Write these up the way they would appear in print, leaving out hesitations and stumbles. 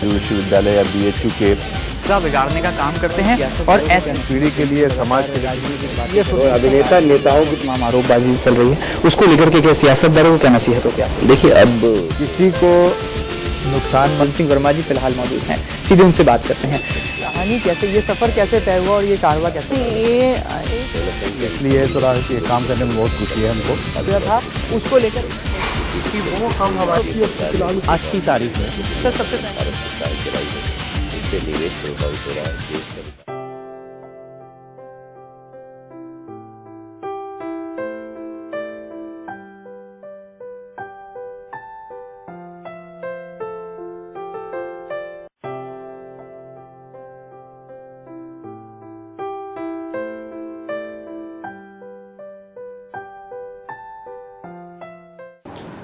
विश्वविद्यालय या BHU के बिगाड़ने का काम करते हैं और ऐसी पीढ़ी के लिए, समाज के लिए ये अभिनेता नेताओं की तमाम आरोपबाजी चल रही है, उसको लेकर के क्या सियासतदारों को क्या नसीहत हो? क्या देखिए, अब किसी को नुकसान। मनन सिंह वर्मा जी फिलहाल मौजूद हैं, सीधे उनसे बात करते हैं। कहानी कैसे, ये सफर कैसे तय हुआ और ये कारवा कैसे? इसलिए थोड़ा ये काम करने में बहुत खुशी है हमको। था उसको लेकर कि वो हम हमारी आज की तारीख में सर सबसे पहले निवेश प्रभावित हो रहा है देश का।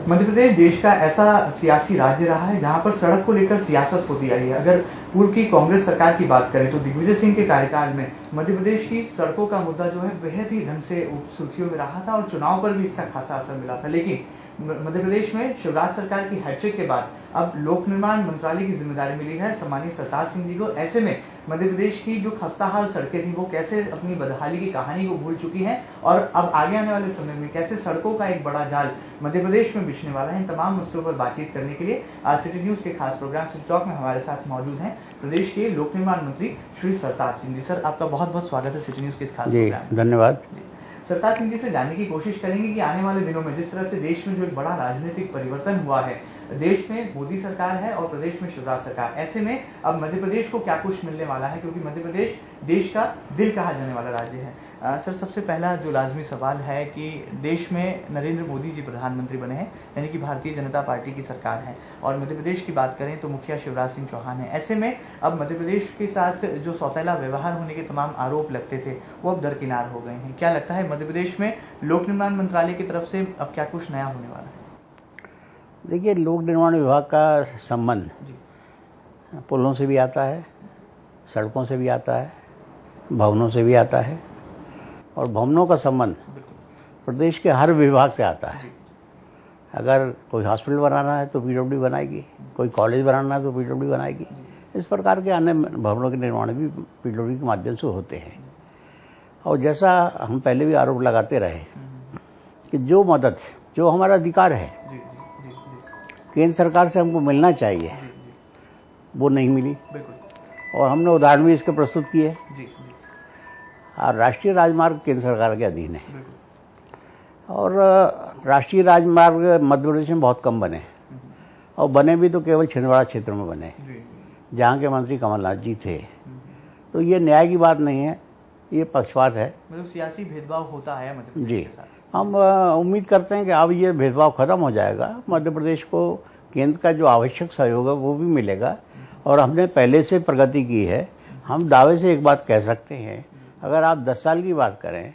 मध्य प्रदेश देश का ऐसा सियासी राज्य रहा है जहां पर सड़क को लेकर सियासत होती आई है। अगर पूर्व की कांग्रेस सरकार की बात करें तो दिग्विजय सिंह के कार्यकाल में मध्य प्रदेश की सड़कों का मुद्दा जो है बेहद ही ढंग से सुर्खियों में रहा था और चुनाव पर भी इसका खासा असर मिला था। लेकिन मध्य प्रदेश में शिवराज सरकार की हैट्रिक के बाद अब लोक निर्माण मंत्रालय की जिम्मेदारी मिली है सम्मानित सरताज सिंह जी को। ऐसे में मध्य प्रदेश की जो खस्ताहाल सड़कें थी वो कैसे अपनी बदहाली की कहानी को भूल चुकी हैं और अब आगे आने वाले समय में कैसे सड़कों का एक बड़ा जाल मध्य प्रदेश में बिछने वाला है। इन तमाम मसलों पर बातचीत करने के लिए आज सिटी न्यूज के खास प्रोग्राम सिटी टॉक में हमारे साथ मौजूद हैं प्रदेश के लोक निर्माण मंत्री श्री सरताज सिंह जी। सर, आपका बहुत बहुत स्वागत है सिटी न्यूज के इस खास प्रोग्राम। धन्यवाद। सरताज सिंह जी से जानने की कोशिश करेंगे कि आने वाले दिनों में जिस तरह से देश में जो एक बड़ा राजनीतिक परिवर्तन हुआ है, देश में मोदी सरकार है और प्रदेश में शिवराज सरकार, ऐसे में अब मध्य प्रदेश को क्या कुछ मिलने वाला है, क्योंकि मध्य प्रदेश देश का दिल कहा जाने वाला राज्य है। सर, सबसे पहला जो लाजमी सवाल है कि देश में नरेंद्र मोदी जी प्रधानमंत्री बने हैं, यानी कि भारतीय जनता पार्टी की सरकार है, और मध्य प्रदेश की बात करें तो मुखिया शिवराज सिंह चौहान है। ऐसे में अब मध्य प्रदेश के साथ जो सौतेला व्यवहार होने के तमाम आरोप लगते थे वो अब दरकिनार हो गए हैं। क्या लगता है मध्य प्रदेश में लोक निर्माण मंत्रालय की तरफ से अब क्या कुछ नया होने वाला है? देखिए, लोक निर्माण विभाग का संबंध पुलों से भी आता है, सड़कों से भी आता है, भवनों से भी आता है, और भवनों का संबंध प्रदेश के हर विभाग से आता है। अगर कोई हॉस्पिटल बनाना है तो PWD बनाएगी, कोई कॉलेज बनाना है तो PWD बनाएगी। इस प्रकार के अन्य भवनों के निर्माण भी PWD के माध्यम से होते हैं। और जैसा हम पहले भी आरोप लगाते रहे कि जो मदद, जो हमारा अधिकार है, केंद्र सरकार से हमको मिलना चाहिए, वो नहीं मिली। और हमने उदाहरण भी इसके प्रस्तुत किए। और राष्ट्रीय राजमार्ग केंद्र सरकार के अधीन है, और राष्ट्रीय राजमार्ग मध्य प्रदेश में बहुत कम बने, और बने भी तो केवल छिंदवाड़ा क्षेत्र में बने, जहाँ के मंत्री कमलनाथ जी थे। तो ये न्याय की बात नहीं है, ये पक्षपात है। मतलब सियासी भेदभाव होता है मध्य प्रदेश जी के साथ। हम उम्मीद करते हैं कि अब ये भेदभाव खत्म हो जाएगा, मध्य प्रदेश को केंद्र का जो आवश्यक सहयोग है वो भी मिलेगा, और हमने पहले से प्रगति की है। हम दावे से एक बात कह सकते हैं, अगर आप 10 साल की बात करें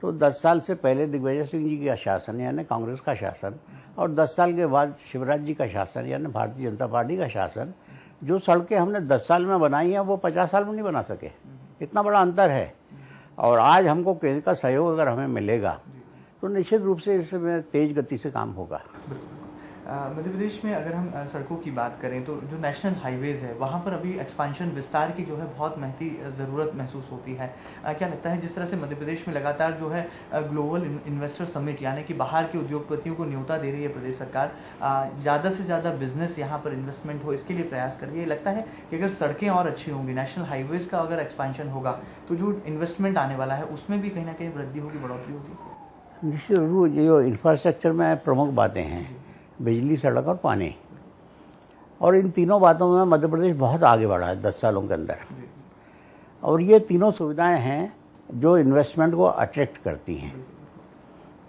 तो 10 साल से पहले दिग्विजय सिंह जी का शासन यानी कांग्रेस का शासन, और 10 साल के बाद शिवराज जी का शासन यानी भारतीय जनता पार्टी का शासन, जो सड़कें हमने 10 साल में बनाई हैं वो 50 साल में नहीं बना सके। इतना बड़ा अंतर है। और आज हमको केंद्र का सहयोग अगर हमें मिलेगा तो निश्चित रूप से इसमें तेज गति से काम होगा। मध्य प्रदेश में अगर हम सड़कों की बात करें तो जो नेशनल हाईवेज है वहाँ पर अभी एक्सपांशन, विस्तार की जो है बहुत महती ज़रूरत महसूस होती है। क्या लगता है जिस तरह से मध्य प्रदेश में लगातार जो है ग्लोबल इन्वेस्टर समिट यानी कि बाहर के उद्योगपतियों को न्योता दे रही है प्रदेश सरकार, ज़्यादा से ज़्यादा बिजनेस यहाँ पर इन्वेस्टमेंट हो इसके लिए प्रयास कर रही है। लगता है कि अगर सड़कें और अच्छी होंगी, नेशनल हाईवेज का अगर एक्सपांशन होगा तो जो इन्वेस्टमेंट आने वाला है उसमें भी कहीं ना कहीं वृद्धि होगी, बढ़ोतरी होगी। निश्चित रूप जो इंफ्रास्ट्रक्चर में प्रमुख बातें हैं, बिजली, सड़क और पानी, और इन तीनों बातों में मध्य प्रदेश बहुत आगे बढ़ा है 10 सालों के अंदर। और ये तीनों सुविधाएं हैं जो इन्वेस्टमेंट को अट्रैक्ट करती हैं।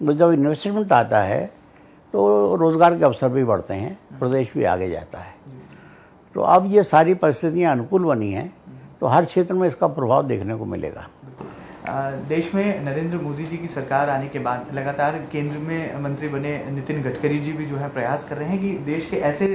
तो जब इन्वेस्टमेंट आता है तो रोजगार के अवसर भी बढ़ते हैं, प्रदेश भी आगे जाता है। तो अब ये सारी परिस्थितियां अनुकूल बनी हैं, तो हर क्षेत्र में इसका प्रभाव देखने को मिलेगा। देश में नरेंद्र मोदी जी की सरकार आने के बाद लगातार केंद्र में मंत्री बने नितिन गडकरी जी भी जो है प्रयास कर रहे हैं कि देश के ऐसे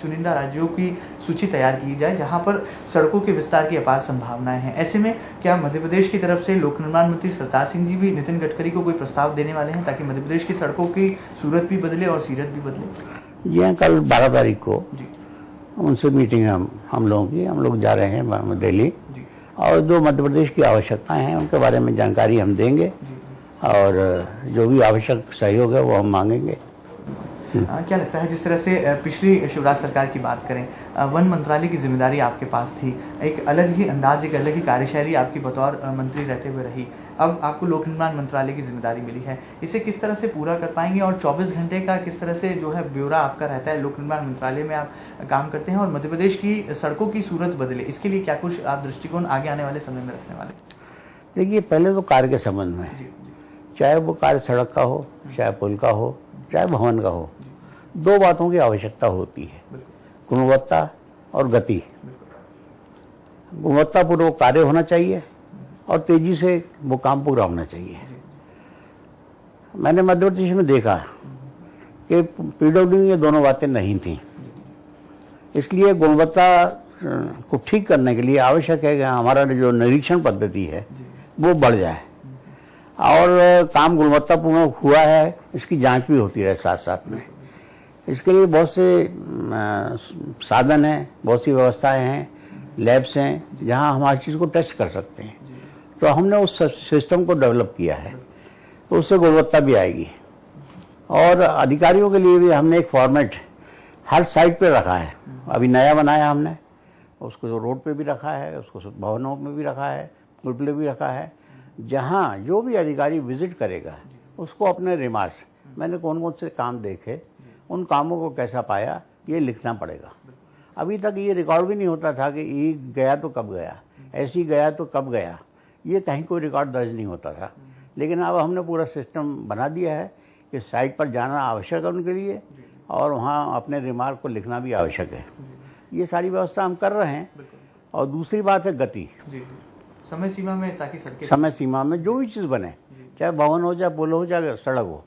चुनिंदा राज्यों की सूची तैयार की जाए जहां पर सड़कों के विस्तार की अपार संभावनाएं हैं। ऐसे में क्या मध्य प्रदेश की तरफ से लोक निर्माण मंत्री सरताज सिंह जी भी नितिन गडकरी को कोई प्रस्ताव देने वाले हैं ताकि मध्य प्रदेश की सड़कों की सूरत भी बदले और सीरत भी बदले? जी हाँ, कल 12 तारीख को उनसे मीटिंग हम लोगों की, हम लोग जा रहे हैं दिल्ली, और जो मध्य प्रदेश की आवश्यकताएं हैं उनके बारे में जानकारी हम देंगे, और जो भी आवश्यक सहयोग है वो हम मांगेंगे। क्या लगता है, जिस तरह से पिछली शिवराज सरकार की बात करें, वन मंत्रालय की जिम्मेदारी आपके पास थी, एक अलग ही अंदाज, एक अलग ही कार्यशैली आपकी बतौर मंत्री रहते हुए रही, अब आपको लोक निर्माण मंत्रालय की जिम्मेदारी मिली है, इसे किस तरह से पूरा कर पाएंगे, और 24 घंटे का किस तरह से जो है ब्यौरा आपका रहता है, लोक निर्माण मंत्रालय में आप काम करते हैं, और मध्य प्रदेश की सड़कों की सूरत बदले, इसके लिए क्या कुछ आप दृष्टिकोण आगे आने वाले समय में रखने वाले? देखिए, पहले तो कार्य के संबंध में, चाहे वो कार्य सड़क का हो, चाहे पुल का हो, चाहे भवन का हो, दो बातों की आवश्यकता होती है, गुणवत्ता और गति। गुणवत्तापूर्वक कार्य होना चाहिए और तेजी से वो काम पूरा होना चाहिए। मैंने मध्य प्रदेश में देखा कि पीडब्ल्यू ये दोनों बातें नहीं थी, इसलिए गुणवत्ता को ठीक करने के लिए आवश्यक है कि हमारा जो निरीक्षण पद्धति है वो बढ़ जाए, और काम गुणवत्तापूर्ण हुआ है इसकी जांच भी होती रहे साथ साथ में। इसके लिए बहुत से साधन हैं, बहुत सी व्यवस्थाएं हैं, लैब्स हैं जहां हम हर चीज़ को टेस्ट कर सकते हैं। तो हमने उस सिस्टम को डेवलप किया है, तो उससे गुणवत्ता भी आएगी। और अधिकारियों के लिए भी हमने एक फॉर्मेट हर साइट पे रखा है, अभी नया बनाया हमने, उसको रोड पे भी रखा है, उसको भवनों में भी रखा है, पुल पे भी रखा है, जहाँ जो भी अधिकारी विजिट करेगा उसको अपने रिमार्क्स, मैंने कौन कौन से काम देखे, उन कामों को कैसा पाया, ये लिखना पड़ेगा। अभी तक ये रिकॉर्ड भी नहीं होता था कि ये गया तो कब गया, ऐसी गया तो कब गया, ये कहीं कोई रिकॉर्ड दर्ज नहीं होता था। लेकिन अब हमने पूरा सिस्टम बना दिया है कि साइट पर जाना आवश्यक है उनके लिए, और वहाँ अपने रिमार्क को लिखना भी आवश्यक है। ये सारी व्यवस्था हम कर रहे हैं। और दूसरी बात है गति, समय सीमा में, ताकि समय सीमा में जो भी चीज़ बने, चाहे भवन हो, चाहे पुल हो, चाहे सड़क हो।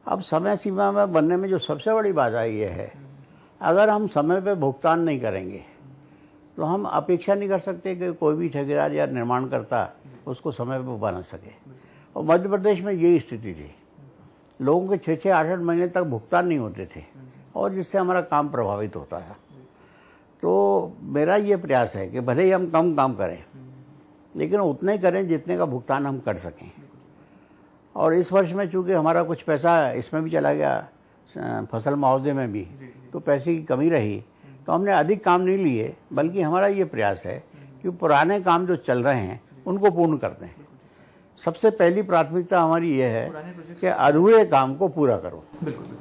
अब समय सीमा में बनने में जो सबसे बड़ी बाधा ये है, अगर हम समय पे भुगतान नहीं करेंगे तो हम अपेक्षा नहीं कर सकते कि कोई भी ठेकेदार या निर्माणकर्ता उसको समय पे बना सके। और मध्य प्रदेश में यही स्थिति थी, लोगों के 6-6, 8-8 महीने तक भुगतान नहीं होते थे, और जिससे हमारा काम प्रभावित होता था। तो मेरा ये प्रयास है कि भले ही हम कम काम करें, लेकिन उतना ही करें जितने का भुगतान हम कर सकें। और इस वर्ष में चूंकि हमारा कुछ पैसा इसमें भी चला गया, फसल मुआवजे में भी, तो पैसे की कमी रही, तो हमने अधिक काम नहीं लिए, बल्कि हमारा ये प्रयास है कि पुराने काम जो चल रहे हैं उनको पूर्ण कर दें। सबसे पहली प्राथमिकता हमारी ये है कि अधूरे काम को पूरा करो। बिल्कुल।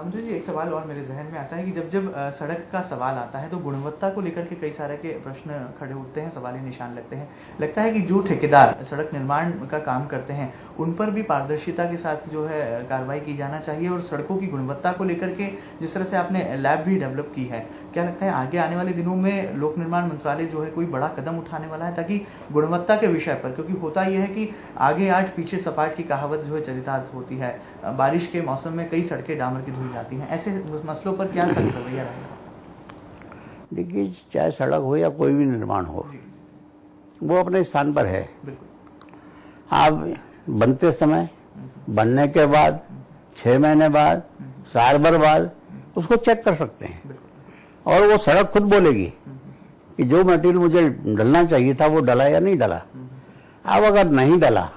मुझे जी एक सवाल और मेरे जहन में आता है कि जब सड़क का सवाल आता है तो गुणवत्ता को लेकर के कई सारे के प्रश्न खड़े उठते हैं, सवाली निशान लगते हैं। लगता है कि जो ठेकेदार सड़क निर्माण का काम करते हैं उन पर भी पारदर्शिता के साथ जो है कार्रवाई की जाना चाहिए, और सड़कों की गुणवत्ता को लेकर के जिस तरह से आपने लैब भी डेवलप की है, क्या लगता है आगे आने वाले दिनों में लोक निर्माण मंत्रालय जो है कोई बड़ा कदम उठाने वाला है, ताकि गुणवत्ता के विषय पर, क्योंकि होता यह है कि आगे आठ पीछे सपाट की कहावत जो है चरितार्थ होती है। बारिश के मौसम में कई सड़कें डामर की धुल जाती हैं, ऐसे मसलों पर क्या सख्त रवैया रहेगा? देखिए, चाहे सड़क हो या कोई भी निर्माण हो, वो अपने स्थान पर है। आप बनते समय, बनने के बाद, 6 महीने बाद, साल भर बाद उसको चेक कर सकते हैं, और वो सड़क खुद बोलेगी कि जो मटेरियल मुझे डलना चाहिए था वो डला या नहीं डला। अब अगर नहीं डला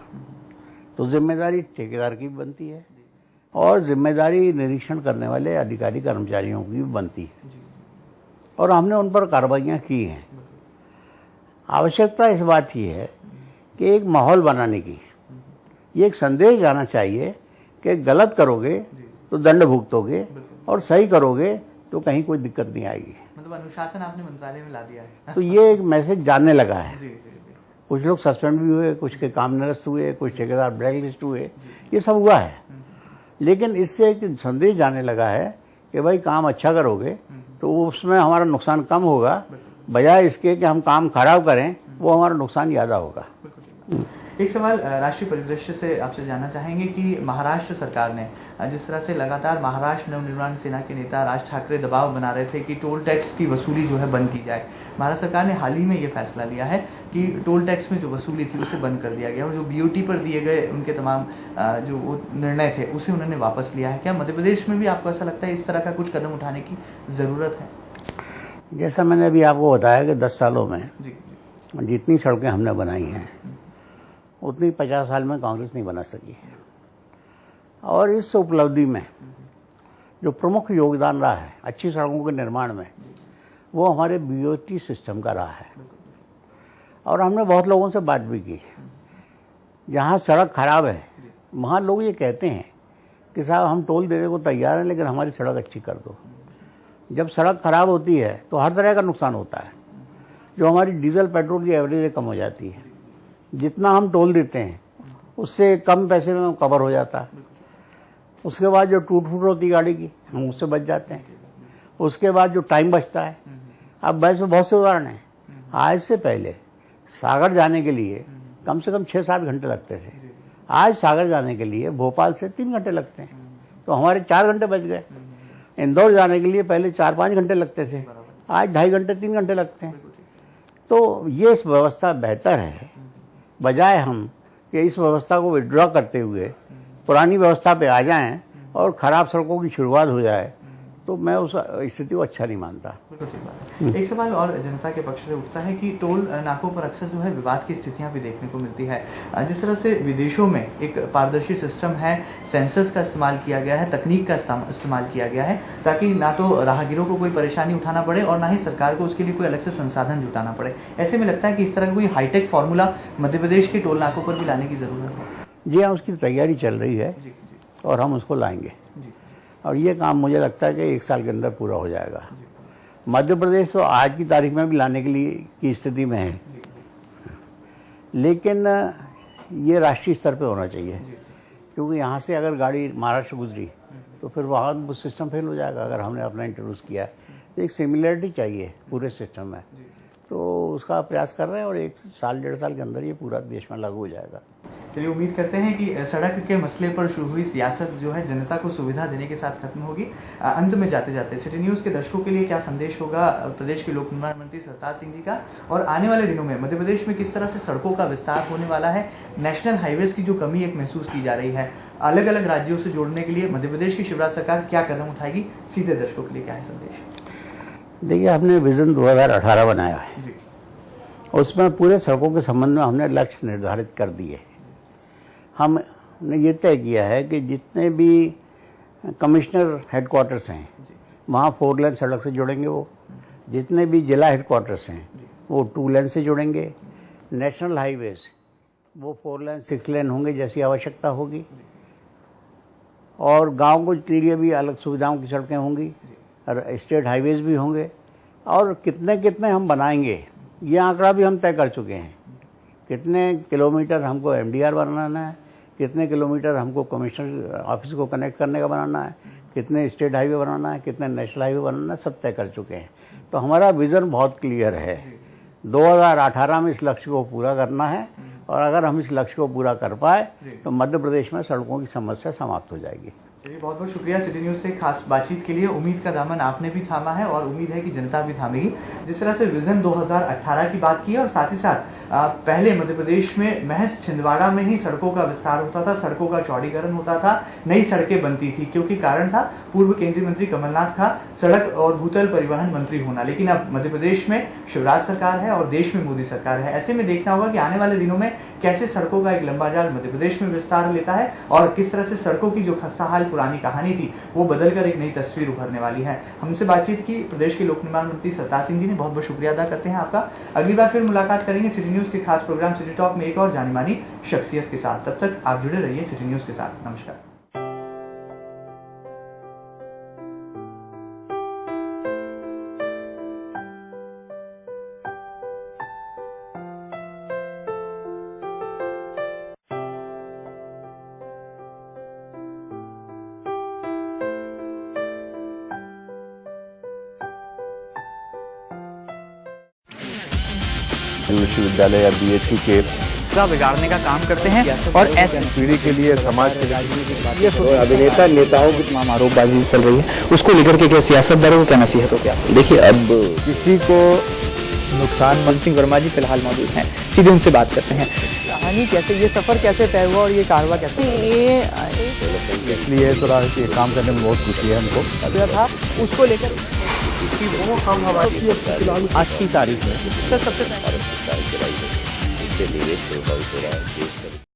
तो जिम्मेदारी ठेकेदार की भी बनती है, और जिम्मेदारी निरीक्षण करने वाले अधिकारी कर्मचारियों की भी बनती है, और हमने उन पर कार्रवाइयाँ की हैं। आवश्यकता इस बात की है कि एक माहौल बनाने की, ये एक संदेश जाना चाहिए कि गलत करोगे तो दंड भुगतोगे, और सही करोगे तो कहीं कोई दिक्कत नहीं आएगी। मतलब अनुशासन आपने मंत्रालय में ला दिया है। तो ये एक मैसेज जानने लगा है। जी। कुछ लोग सस्पेंड भी हुए, कुछ के काम निरस्त हुए, कुछ ठेकेदार ब्लैक लिस्ट हुए, ये सब हुआ है। लेकिन इससे एक संदेश जाने लगा है कि भाई काम अच्छा करोगे तो उसमें हमारा नुकसान कम होगा, बजाय इसके कि हम काम खराब करें वो हमारा नुकसान ज़्यादा होगा। एक सवाल राष्ट्रीय परिदृश्य से आपसे जानना चाहेंगे कि महाराष्ट्र सरकार ने जिस तरह से लगातार महाराष्ट्र नवनिर्माण सेना के नेता राज ठाकरे दबाव बना रहे थे कि टोल टैक्स की वसूली जो है बंद की जाए, महाराष्ट्र सरकार ने हाल ही में ये फैसला लिया है कि टोल टैक्स में जो वसूली थी उसे बंद कर दिया गया और जो बीओटी पर दिए गए उनके तमाम जो वो निर्णय थे उसे उन्होंने वापस लिया है। क्या मध्य प्रदेश में भी आपको ऐसा लगता है इस तरह का कुछ कदम उठाने की ज़रूरत है? जैसा मैंने अभी आपको बताया कि 10 सालों में जितनी सड़कें हमने बनाई हैं उतनी 50 साल में कांग्रेस नहीं बना सकी। और इस उपलब्धि में जो प्रमुख योगदान रहा है अच्छी सड़कों के निर्माण में, वो हमारे बीओटी सिस्टम का रहा है। और हमने बहुत लोगों से बात भी की। जहाँ सड़क खराब है वहाँ लोग ये कहते हैं कि साहब हम टोल देने को तैयार हैं लेकिन हमारी सड़क अच्छी कर दो। जब सड़क खराब होती है तो हर तरह का नुकसान होता है। जो हमारी डीजल पेट्रोल की एवरेज कम हो जाती है, जितना हम टोल देते हैं उससे कम पैसे में कवर हो जाता है। उसके बाद जो टूट फूट होती है गाड़ी की, हम उससे बच जाते हैं। उसके बाद जो टाइम बचता है, अब वैसे बहुत से उदाहरण हैं। आज से पहले सागर जाने के लिए कम से कम 6-7 घंटे लगते थे, आज सागर जाने के लिए भोपाल से 3 घंटे लगते हैं, तो हमारे 4 घंटे बच गए। इंदौर जाने के लिए पहले 4-5 घंटे लगते थे, आज 2.5 घंटे 3 घंटे लगते हैं। तो ये व्यवस्था बेहतर है, बजाय हम कि इस व्यवस्था को विड्रॉ करते हुए पुरानी व्यवस्था पे आ जाएं और खराब सड़कों की शुरुआत हो जाए, तो मैं उस स्थिति को अच्छा नहीं मानता। एक सवाल और जनता के पक्ष से उठता है कि टोल नाकों पर अक्सर जो है विवाद की स्थितियां भी देखने को मिलती है। जिस तरह से विदेशों में एक पारदर्शी सिस्टम है, सेंसर्स का इस्तेमाल किया गया है, तकनीक का इस्तेमाल किया गया है ताकि ना तो राहगीरों को कोई परेशानी उठाना पड़े और ना ही सरकार को उसके लिए कोई अलग से संसाधन जुटाना पड़े। ऐसे में लगता है कि इस तरह का कोई हाईटेक फार्मूला मध्य प्रदेश के टोल नाकों पर भी लाने की जरूरत है। जी हाँ, उसकी तैयारी चल रही है और हम उसको लाएंगे और ये काम मुझे लगता है कि 1 साल के अंदर पूरा हो जाएगा। मध्य प्रदेश तो आज की तारीख में भी लाने के लिए की स्थिति में है, लेकिन ये राष्ट्रीय स्तर पे होना चाहिए, क्योंकि यहाँ से अगर गाड़ी महाराष्ट्र गुजरी तो फिर वहाँ वो सिस्टम फेल हो जाएगा। अगर हमने अपना इंट्रोड्यूस किया तो एक सिमिलरिटी चाहिए पूरे सिस्टम में, तो उसका प्रयास कर रहे हैं और 1 साल 1.5 साल के अंदर ये पूरा देश में लागू हो जाएगा। चलिए, उम्मीद करते हैं कि सड़क के मसले पर शुरू हुई सियासत जो है जनता को सुविधा देने के साथ खत्म होगी। अंत में जाते जाते सिटी न्यूज़ के दर्शकों के लिए क्या संदेश होगा प्रदेश के लोक निर्माण मंत्री सरताज सिंह जी का, और आने वाले दिनों में मध्य प्रदेश में किस तरह से सड़कों का विस्तार होने वाला है? नेशनल हाईवेज की जो कमी एक महसूस की जा रही है, अलग अलग राज्यों से जोड़ने के लिए मध्य प्रदेश की शिवराज सरकार क्या कदम उठाएगी? सीधे दर्शकों के लिए क्या है संदेश? देखिए, हमने विजन 2018 बनाया है, उसमें पूरे सड़कों के संबंध में हमने लक्ष्य निर्धारित कर दिए। हमने ये तय किया है कि जितने भी कमिश्नर हेडक्वार्टर्स हैं वहाँ 4 लेन सड़क से जुड़ेंगे, वो जितने भी जिला हेडक्वार्टर्स हैं वो 2 लेन से जुड़ेंगे। नेशनल हाईवेज वो 4 लेन 6 लेन होंगे जैसी आवश्यकता होगी, और गाँव के लिए भी अलग सुविधाओं की सड़कें होंगी, और स्टेट हाईवेज भी होंगे। और कितने कितने हम बनाएंगे ये आंकड़ा भी हम तय कर चुके हैं। कितने किलोमीटर हमको MDR बनाना है, कितने किलोमीटर हमको कमिश्नर ऑफिस को कनेक्ट करने का बनाना है, कितने स्टेट हाईवे बनाना है, कितने नेशनल हाईवे बनाना है, सब तय कर चुके हैं। तो हमारा विज़न बहुत क्लियर है, 2018 में इस लक्ष्य को पूरा करना है, और अगर हम इस लक्ष्य को पूरा कर पाए तो मध्य प्रदेश में सड़कों की समस्या समाप्त हो जाएगी। चलिए, बहुत बहुत शुक्रिया सिटी न्यूज़ से खास बातचीत के लिए। उम्मीद का दामन आपने भी थामा है और उम्मीद है कि जनता भी थामेगी। जिस तरह से विजन 2018 की बात की है और साथ ही साथ पहले मध्य प्रदेश में महज छिंदवाड़ा में ही सड़कों का विस्तार होता था, सड़कों का चौड़ीकरण होता था, नई सड़कें बनती थी, क्योंकि कारण था पूर्व केंद्रीय मंत्री कमलनाथ का सड़क और भूतल परिवहन मंत्री होना। लेकिन अब मध्य प्रदेश में शिवराज सरकार है और देश में मोदी सरकार है। ऐसे में देखना होगा कि आने वाले दिनों में कैसे सड़कों का एक लंबा जाल मध्य प्रदेश में विस्तार लेता है और किस तरह से सड़कों की जो खस्ताहाल पुरानी कहानी थी वो बदलकर एक नई तस्वीर उभरने वाली है। हमसे बातचीत की प्रदेश के लोक निर्माण मंत्री सरताज सिंह जी ने, बहुत बहुत शुक्रिया अदा करते हैं आपका। अगली बार फिर मुलाकात करेंगे सिटी न्यूज़ के खास प्रोग्राम सिटी टॉक में एक और जानी मानी शख्सियत के साथ। तब तक आप जुड़े रहिए सिटी न्यूज़ के साथ। नमस्कार। विश्वविद्यालय या BHU के का बिगाड़ने का काम करते हैं और ऐसे पीढ़ी के लिए, समाज के लिए ये अभिनेता नेताओं की तमाम आरोपबाजी चल रही है, उसको लेकर के क्या सियासतदारों को क्या नसीहत हो क्या? देखिए अब किसी को नुकसान। मन सिंह वर्मा जी फिलहाल मौजूद हैं, सीधे उनसे बात करते हैं। कहानी कैसे, ये सफर कैसे तय हुआ और ये कारवा कैसे? इसलिए थोड़ा ये काम करने में बहुत खुशी है हमको। था उसको लेकर वो हम हमारी आज की तारीख में सबसे भारत सरकार चलाई है, इससे निवेश प्रभावित हो रहा है देश का।